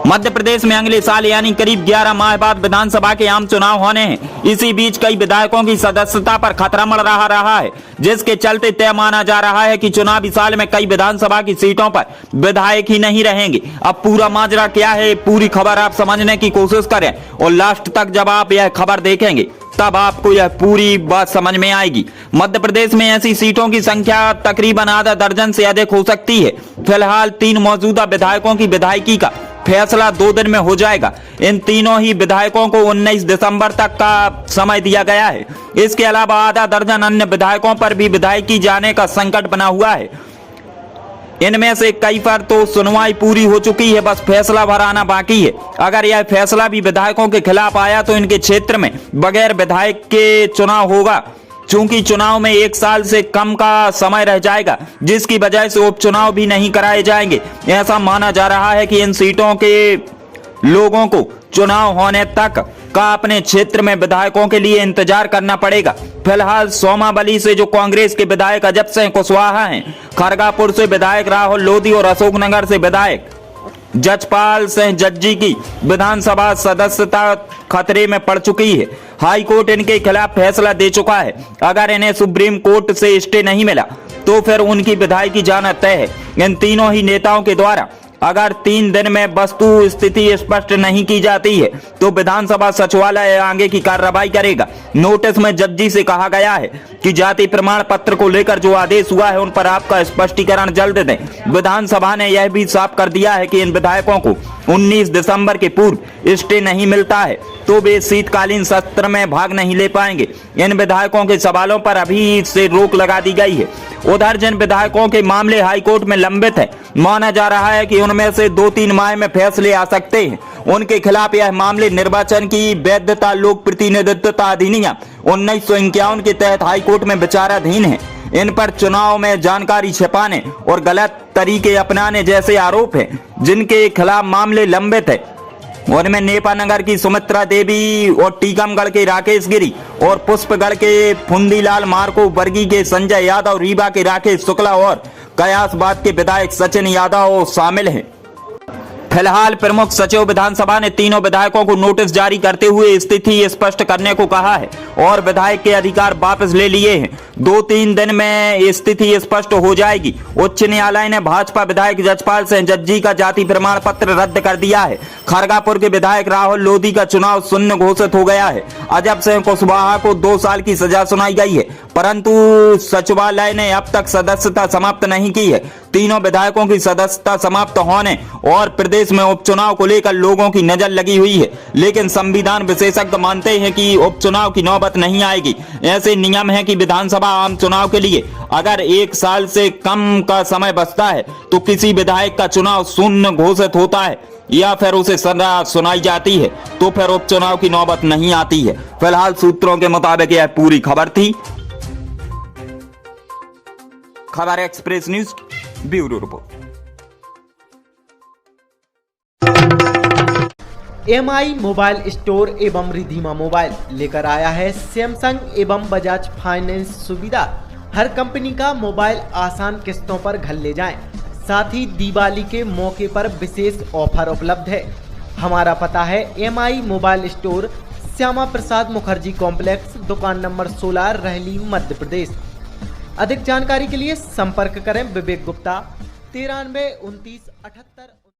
मध्य प्रदेश में अगले साल यानी करीब 11 माह बाद विधानसभा के आम चुनाव होने हैं। इसी बीच कई विधायकों की सदस्यता पर खतरा मंड रहा है, जिसके चलते तय माना जा रहा है कि चुनावी साल में कई विधानसभा की सीटों पर विधायक ही नहीं रहेंगे। अब पूरा माजरा क्या है, पूरी खबर आप समझने की कोशिश करें और लास्ट तक जब आप यह खबर देखेंगे तब आपको यह पूरी बात समझ में आएगी। मध्य प्रदेश में ऐसी सीटों की संख्या तकरीबन आधा दर्जन से अधिक हो सकती है। फिलहाल 3 मौजूदा विधायकों की विधायकी का फैसला 2 दिन में हो जाएगा। इन तीनों ही विधायकों को 19 दिसंबर तक का समय दिया गया है। इसके अलावा आधा दर्जन अन्य विधायकों पर भी विधायकी जाने का संकट बना हुआ है। इनमें से कई पर तो सुनवाई पूरी हो चुकी है, बस फैसला भर आना बाकी है। अगर यह फैसला भी विधायकों के खिलाफ आया तो इनके क्षेत्र में बगैर विधायक के चुनाव होगा। चूंकि चुनाव में 1 साल से कम का समय रह जाएगा, जिसकी वजह से उपचुनाव भी नहीं कराए जाएंगे। ऐसा माना जा रहा है कि इन सीटों के लोगों को चुनाव होने तक का अपने क्षेत्र में विधायकों के लिए इंतजार करना पड़ेगा। फिलहाल सोमावली से जो कांग्रेस के विधायक अजब सिंह कुशवाहा हैं, खरगापुर से विधायक राहुल लोधी और अशोकनगर से विधायक जजपाल सिंह जज्जी की विधानसभा सदस्यता खतरे में पड़ चुकी है। हाई कोर्ट इनके खिलाफ फैसला दे चुका है। अगर इन्हें सुप्रीम कोर्ट से स्टे नहीं मिला तो फिर उनकी विधायकी जाना तय है। इन तीनों ही नेताओं के द्वारा अगर 3 दिन में वस्तु स्थिति स्पष्ट नहीं की जाती है तो विधानसभा सचिवालय आगे की कार्रवाई करेगा। नोटिस में जज्जी से कहा गया है कि जाति प्रमाण पत्र को लेकर जो आदेश हुआ है उन पर आपका स्पष्टीकरण जल्द दें। विधानसभा ने यह भी साफ कर दिया है कि इन विधायकों को 19 दिसंबर के पूर्व स्टे नहीं मिलता है तो वे शीतकालीन सत्र में भाग नहीं ले पाएंगे। इन विधायकों के सवालों पर अभी से रोक लगा दी गई है। उधर जिन विधायकों के मामले हाईकोर्ट में लंबित है, माना जा रहा है कि उनमें से 2-3 माह में फैसले आ सकते हैं। उनके खिलाफ यह मामले निर्वाचन की वैधता लोक प्रतिनिधित्व अधिनियम 1951 के तहत हाईकोर्ट में विचाराधीन है। इन पर चुनाव में जानकारी छिपाने और गलत तरीके अपनाने जैसे आरोप हैं। जिनके खिलाफ मामले लंबित है उनमें नेपानगर की सुमित्रा देवी और टीकमगढ़ के राकेश गिरी और पुष्पगढ़ के फुंदीलाल मार्को, बरगी के संजय यादव, रीवा के राकेश शुक्ला और कयासबाद के विधायक सचिन यादव शामिल हैं। फिलहाल प्रमुख सचिव विधानसभा ने तीनों विधायकों को नोटिस जारी करते हुए स्थिति स्पष्ट करने को कहा है और विधायक के अधिकार वापस ले लिए हैं। 2-3 दिन में स्थिति स्पष्ट हो जाएगी। उच्च न्यायालय ने भाजपा विधायक जजपाल सिंह जज्जी का जाति प्रमाण पत्र रद्द कर दिया है। खरगापुर के विधायक राहुल लोधी का चुनाव शून्य घोषित हो गया है। अजब सिंह कुशवाहा को 2 साल की सजा सुनाई गई है, परंतु सचिवालय ने अब तक सदस्यता समाप्त नहीं की है। तीनों विधायकों की सदस्यता समाप्त होने और प्रदेश में उपचुनाव को लेकर लोगों की नजर लगी हुई है, लेकिन संविधान विशेषज्ञ मानते हैं कि उपचुनाव की नौबत नहीं आएगी। ऐसे नियम है कि विधानसभा आम चुनाव के लिए अगर 1 साल से कम का समय बचता है तो किसी विधायक का चुनाव शून्य घोषित होता है या फिर उसे सजा सुनाई जाती है, तो फिर उपचुनाव की नौबत नहीं आती है। फिलहाल सूत्रों के मुताबिक यह पूरी खबर थी। खबर express news bureau report. MI mobile store एवं रिधिमा मोबाइल लेकर आया है सैमसंग एवं बजाज फाइनेंस सुविधा। हर कंपनी का मोबाइल आसान किस्तों पर घर ले जाएं। साथ ही दिवाली के मौके पर विशेष ऑफर उपलब्ध है। हमारा पता है MI mobile store, Shyama Prasad Mukherjee complex, दुकान नंबर 16, रहली, मध्य प्रदेश। अधिक जानकारी के लिए संपर्क करें विवेक गुप्ता 93 29 78।